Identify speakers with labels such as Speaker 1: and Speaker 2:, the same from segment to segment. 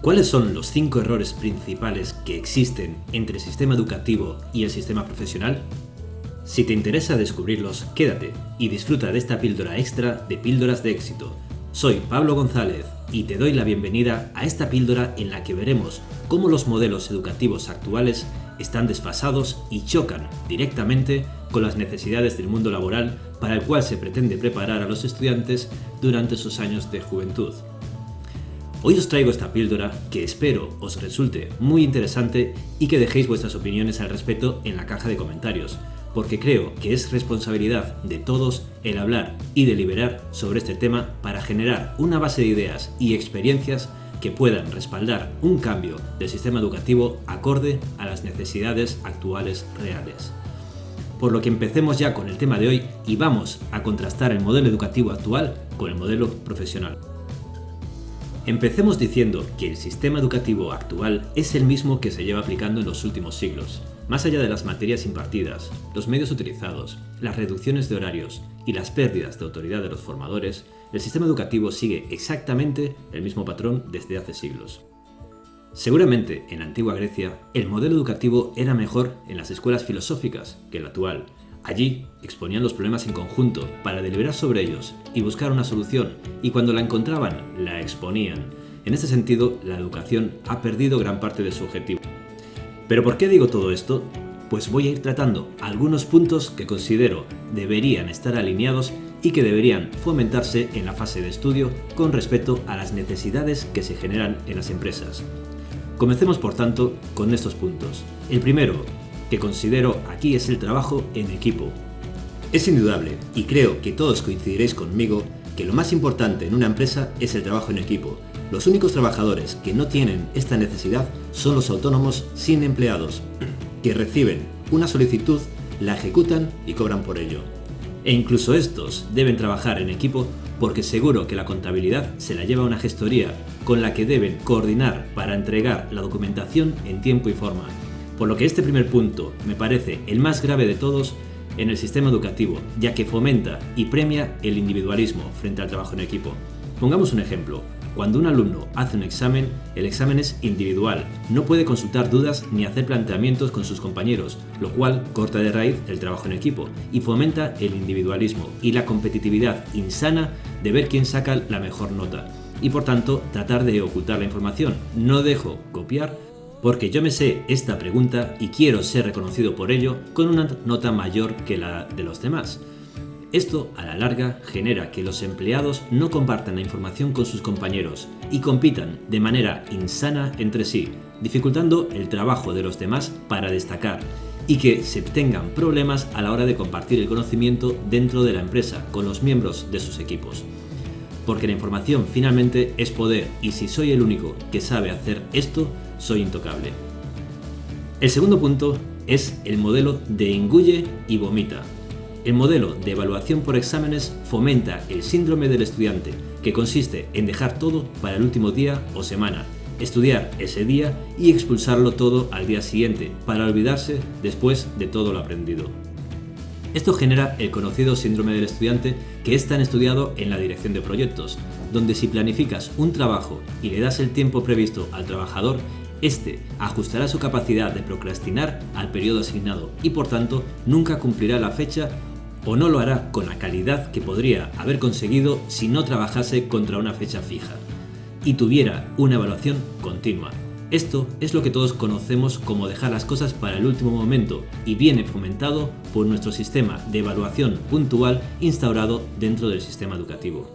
Speaker 1: ¿Cuáles son los 5 errores principales que existen entre el sistema educativo y el sistema profesional? Si te interesa descubrirlos, quédate y disfruta de esta píldora extra de Píldoras de Éxito. Soy Pablo González y te doy la bienvenida a esta píldora en la que veremos cómo los modelos educativos actuales están desfasados y chocan directamente con las necesidades del mundo laboral para el cual se pretende preparar a los estudiantes durante sus años de juventud. Hoy os traigo esta píldora que espero os resulte muy interesante y que dejéis vuestras opiniones al respecto en la caja de comentarios, porque creo que es responsabilidad de todos el hablar y deliberar sobre este tema para generar una base de ideas y experiencias que puedan respaldar un cambio del sistema educativo acorde a las necesidades actuales reales. Por lo que empecemos ya con el tema de hoy y vamos a contrastar el modelo educativo actual con el modelo profesional. Empecemos diciendo que el sistema educativo actual es el mismo que se lleva aplicando en los últimos siglos. Más allá de las materias impartidas, los medios utilizados, las reducciones de horarios y las pérdidas de autoridad de los formadores, el sistema educativo sigue exactamente el mismo patrón desde hace siglos. Seguramente, en la antigua Grecia, el modelo educativo era mejor en las escuelas filosóficas que el actual. Allí exponían los problemas en conjunto para deliberar sobre ellos y buscar una solución, y cuando la encontraban, la exponían. En este sentido, la educación ha perdido gran parte de su objetivo. ¿Pero por qué digo todo esto? Pues voy a ir tratando algunos puntos que considero deberían estar alineados y que deberían fomentarse en la fase de estudio con respecto a las necesidades que se generan en las empresas. Comencemos, por tanto, con estos puntos. El primero que considero aquí es el trabajo en equipo. Es indudable, y creo que todos coincidiréis conmigo, que lo más importante en una empresa es el trabajo en equipo. Los únicos trabajadores que no tienen esta necesidad son los autónomos sin empleados, que reciben una solicitud, la ejecutan y cobran por ello. E incluso estos deben trabajar en equipo porque seguro que la contabilidad se la lleva una gestoría con la que deben coordinar para entregar la documentación en tiempo y forma. Por lo que este primer punto me parece el más grave de todos en el sistema educativo, ya que fomenta y premia el individualismo frente al trabajo en equipo. Pongamos un ejemplo. Cuando un alumno hace un examen, el examen es individual, no puede consultar dudas ni hacer planteamientos con sus compañeros, lo cual corta de raíz el trabajo en equipo y fomenta el individualismo y la competitividad insana de ver quién saca la mejor nota. Y por tanto, tratar de ocultar la información. No dejo copiar porque yo me sé esta pregunta y quiero ser reconocido por ello con una nota mayor que la de los demás. Esto, a la larga, genera que los empleados no compartan la información con sus compañeros y compitan de manera insana entre sí, dificultando el trabajo de los demás para destacar y que se tengan problemas a la hora de compartir el conocimiento dentro de la empresa con los miembros de sus equipos. Porque la información finalmente es poder y si soy el único que sabe hacer esto, soy intocable. El segundo punto es el modelo de engulle y vomita. El modelo de evaluación por exámenes fomenta el síndrome del estudiante, que consiste en dejar todo para el último día o semana, estudiar ese día y expulsarlo todo al día siguiente, para olvidarse después de todo lo aprendido. Esto genera el conocido síndrome del estudiante que es tan estudiado en la dirección de proyectos, donde si planificas un trabajo y le das el tiempo previsto al trabajador, este ajustará su capacidad de procrastinar al periodo asignado y por tanto nunca cumplirá la fecha o no lo hará con la calidad que podría haber conseguido si no trabajase contra una fecha fija y tuviera una evaluación continua. Esto es lo que todos conocemos como dejar las cosas para el último momento y viene fomentado por nuestro sistema de evaluación puntual instaurado dentro del sistema educativo.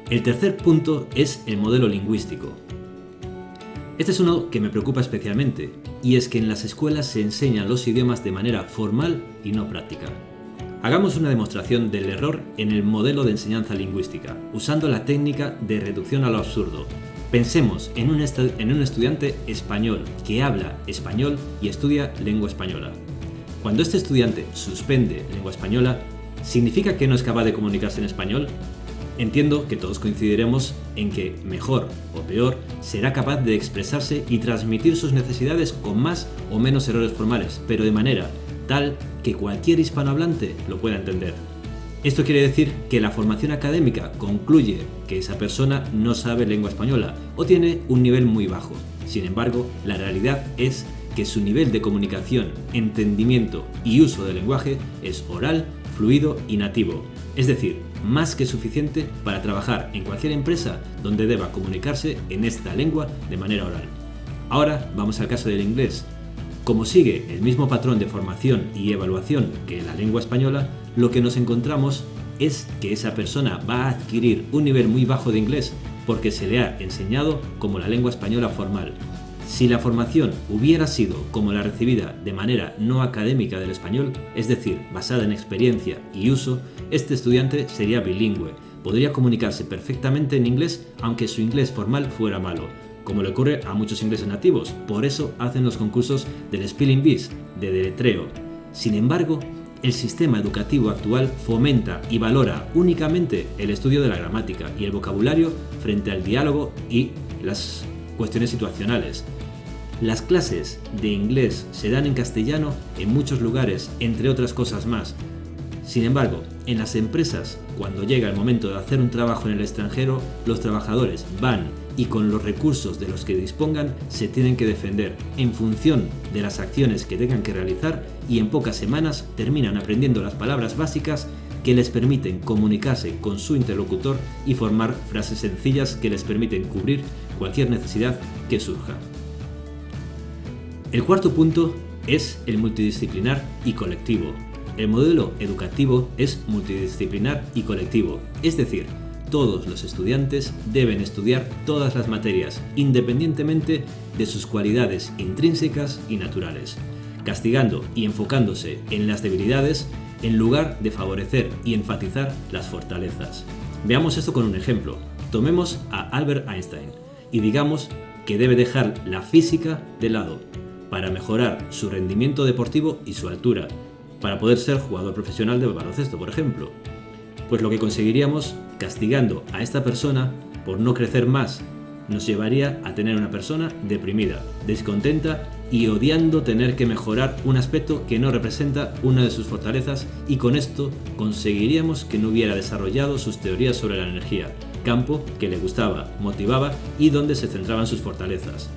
Speaker 1: El tercer punto es el modelo lingüístico. Este es uno que me preocupa especialmente, y es que en las escuelas se enseñan los idiomas de manera formal y no práctica. Hagamos una demostración del error en el modelo de enseñanza lingüística, usando la técnica de reducción a lo absurdo. Pensemos en un estudiante español que habla español y estudia lengua española. Cuando este estudiante suspende lengua española, ¿significa que no es capaz de comunicarse en español? Entiendo que todos coincidiremos en que, mejor o peor, será capaz de expresarse y transmitir sus necesidades con más o menos errores formales, pero de manera tal que cualquier hispanohablante lo pueda entender. Esto quiere decir que la formación académica concluye que esa persona no sabe lengua española o tiene un nivel muy bajo. Sin embargo, la realidad es que su nivel de comunicación, entendimiento y uso del lenguaje es oral, fluido y nativo, es decir, más que suficiente para trabajar en cualquier empresa donde deba comunicarse en esta lengua de manera oral. Ahora vamos al caso del inglés. Como sigue el mismo patrón de formación y evaluación que la lengua española, lo que nos encontramos es que esa persona va a adquirir un nivel muy bajo de inglés porque se le ha enseñado como la lengua española formal. Si la formación hubiera sido como la recibida de manera no académica del español, es decir, basada en experiencia y uso, este estudiante sería bilingüe, podría comunicarse perfectamente en inglés aunque su inglés formal fuera malo, como le ocurre a muchos ingleses nativos, por eso hacen los concursos del Spelling Bees, de deletreo. Sin embargo, el sistema educativo actual fomenta y valora únicamente el estudio de la gramática y el vocabulario frente al diálogo y las cuestiones situacionales. Las clases de inglés se dan en castellano en muchos lugares, entre otras cosas más. Sin embargo, en las empresas, cuando llega el momento de hacer un trabajo en el extranjero, los trabajadores van y con los recursos de los que dispongan se tienen que defender en función de las acciones que tengan que realizar y en pocas semanas terminan aprendiendo las palabras básicas que les permiten comunicarse con su interlocutor y formar frases sencillas que les permiten cubrir cualquier necesidad que surja. El cuarto punto es el multidisciplinar y colectivo. El modelo educativo es multidisciplinar y colectivo, es decir, todos los estudiantes deben estudiar todas las materias, independientemente de sus cualidades intrínsecas y naturales, castigando y enfocándose en las debilidades en lugar de favorecer y enfatizar las fortalezas. Veamos esto con un ejemplo. Tomemos a Albert Einstein y digamos que debe dejar la física de lado para mejorar su rendimiento deportivo y su altura, para poder ser jugador profesional de baloncesto, por ejemplo. Pues lo que conseguiríamos castigando a esta persona por no crecer más nos llevaría a tener una persona deprimida, descontenta y odiando tener que mejorar un aspecto que no representa una de sus fortalezas, y con esto conseguiríamos que no hubiera desarrollado sus teorías sobre la energía, campo que le gustaba, motivaba y donde se centraban sus fortalezas.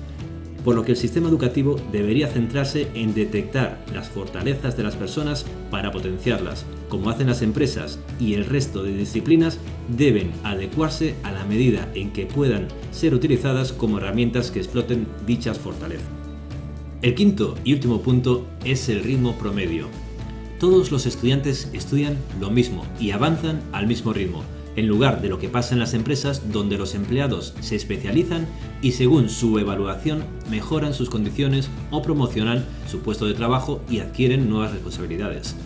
Speaker 1: Por lo que el sistema educativo debería centrarse en detectar las fortalezas de las personas para potenciarlas, como hacen las empresas, y el resto de disciplinas deben adecuarse a la medida en que puedan ser utilizadas como herramientas que exploten dichas fortalezas. El quinto y último punto es el ritmo promedio. Todos los estudiantes estudian lo mismo y avanzan al mismo ritmo, en lugar de lo que pasa en las empresas, donde los empleados se especializan y según su evaluación mejoran sus condiciones o promocionan su puesto de trabajo y adquieren nuevas responsabilidades.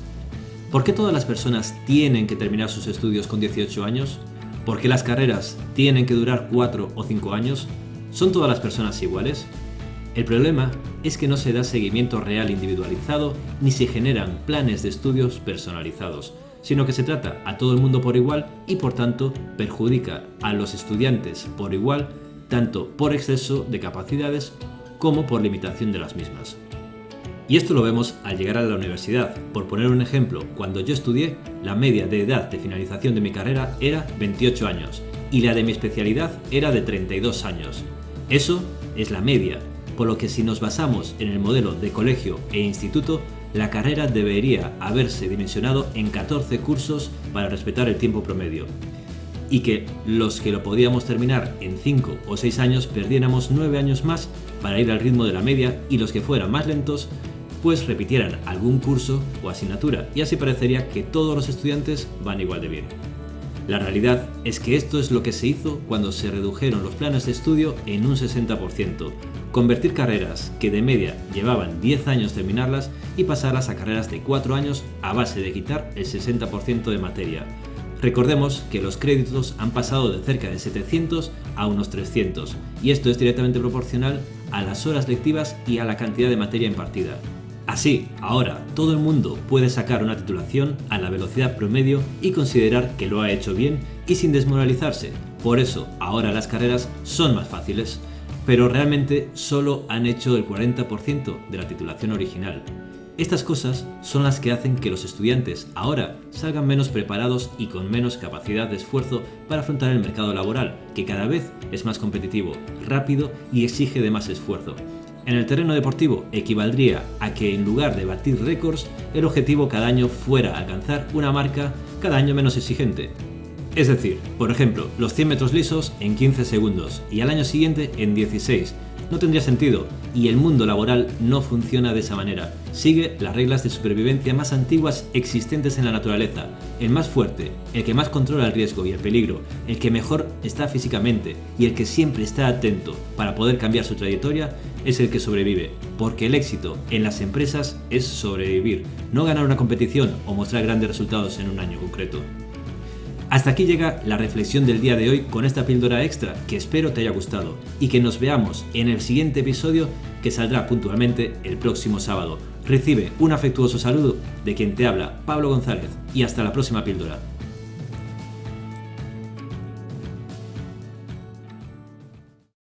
Speaker 1: ¿Por qué todas las personas tienen que terminar sus estudios con 18 años? ¿Por qué las carreras tienen que durar 4 o 5 años? ¿Son todas las personas iguales? El problema es que no se da seguimiento real individualizado ni se generan planes de estudios personalizados, sino que se trata a todo el mundo por igual y por tanto perjudica a los estudiantes por igual, tanto por exceso de capacidades como por limitación de las mismas. Y esto lo vemos al llegar a la universidad. Por poner un ejemplo, cuando yo estudié, la media de edad de finalización de mi carrera era 28 años y la de mi especialidad era de 32 años. Eso es la media, por lo que si nos basamos en el modelo de colegio e instituto, la carrera debería haberse dimensionado en 14 cursos para respetar el tiempo promedio, y que los que lo podíamos terminar en 5 o 6 años perdiéramos 9 años más para ir al ritmo de la media, y los que fueran más lentos pues repitieran algún curso o asignatura, y así parecería que todos los estudiantes van igual de bien. La realidad es que esto es lo que se hizo cuando se redujeron los planes de estudio en un 60%, convertir carreras que de media llevaban 10 años terminarlas y pasarlas a carreras de 4 años a base de quitar el 60% de materia. Recordemos que los créditos han pasado de cerca de 700 a unos 300, y esto es directamente proporcional a las horas lectivas y a la cantidad de materia impartida. Así, ahora todo el mundo puede sacar una titulación a la velocidad promedio y considerar que lo ha hecho bien y sin desmoralizarse. Por eso, ahora las carreras son más fáciles, pero realmente solo han hecho el 40% de la titulación original. Estas cosas son las que hacen que los estudiantes ahora salgan menos preparados y con menos capacidad de esfuerzo para afrontar el mercado laboral, que cada vez es más competitivo, rápido y exige de más esfuerzo. En el terreno deportivo equivaldría a que en lugar de batir récords, el objetivo cada año fuera alcanzar una marca cada año menos exigente. Es decir, por ejemplo, los 100 metros lisos en 15 segundos y al año siguiente en 16. No tendría sentido, y el mundo laboral no funciona de esa manera. Sigue las reglas de supervivencia más antiguas existentes en la naturaleza. El más fuerte, el que más controla el riesgo y el peligro, el que mejor está físicamente y el que siempre está atento para poder cambiar su trayectoria, es el que sobrevive. Porque el éxito en las empresas es sobrevivir, no ganar una competición o mostrar grandes resultados en un año concreto. Hasta aquí llega la reflexión del día de hoy con esta píldora extra, que espero te haya gustado y que nos veamos en el siguiente episodio, que saldrá puntualmente el próximo sábado. Recibe un afectuoso saludo de quien te habla, Pablo González, y hasta la próxima píldora.